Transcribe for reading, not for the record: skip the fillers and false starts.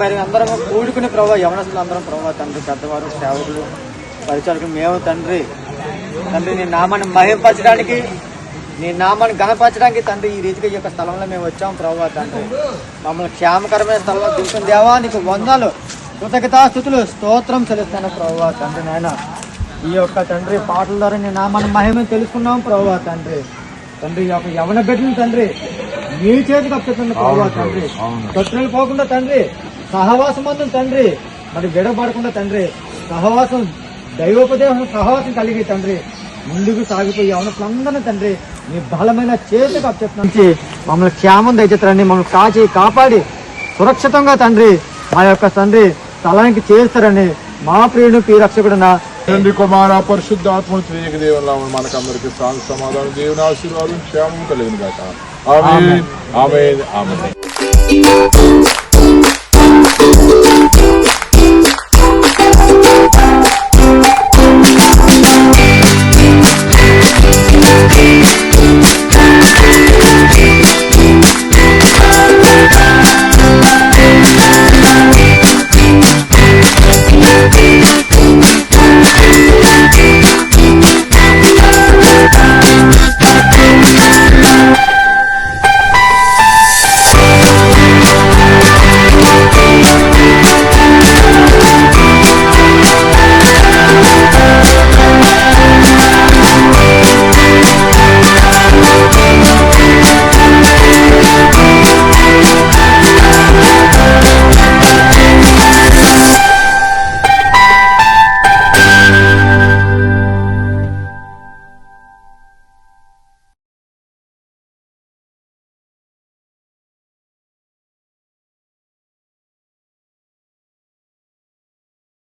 మరి అందరం కూడుకుని ప్రభావ యవనస్తులు అందరం ప్రభావ తండ్రి, పెద్దవారు, సేవకులు, పరిచారకులు మేము తండ్రి నీ నామాన్ని మహింపరచడానికి, నీ నామాన్ని గణపరచడానికి తండ్రి ఈ రీతిగా ఈ యొక్క స్థలంలో మేము వచ్చాం ప్రభావ తండ్రి. మమ్మల్ని క్షేమకరమైన స్థలంలో దింపుతున్న దేవా నీకు వందనాలు, కృతజ్ఞతాస్తుతులు, స్తోత్రం చెల్లిస్తాను ప్రభావ తండ్రి. నాయన ఈ యొక్క తండ్రి పాటల ద్వారా నీ నామాన్ని మహిమని తెలుసుకున్నాం ప్రభావ తండ్రి. ఈ యొక్క యవన బిడ్డను తండ్రి నీ చేతికి అప్పచెప్తున్న ప్రభావ తండ్రి. శత్రువులు పోకుండా తండ్రి, సహవాసం అందు తండ్రి, మరి విడబడకుండా తండ్రి, సహవాసం దైవోపదేశం సహవాసం కలిగి తండ్రి ముందుకు సాగిపోయి యవనస్తులందరినీ తండ్రి నీ బలమైన చేతికి అప్పచెప్తున్న మమ్మల్ని క్షేమం దయచేస్తారని, మమ్మల్ని కాచి కాపాడి సురక్షితంగా తండ్రి మా యొక్క తండ్రి స్థలానికి చేస్తారని మా ప్రియుడు ప్రియ రక్షకుడు తండ్రి, కుమార, పరిశుద్ధాత్మ త్రియేక దేవుని నామమున మనకందరికీ శాంతి, సమాధానం, దేవుని ఆశీర్వాదం, క్షేమం కలిగిన గాక. ఆమేన్, ఆమేన్, ఆమేన్.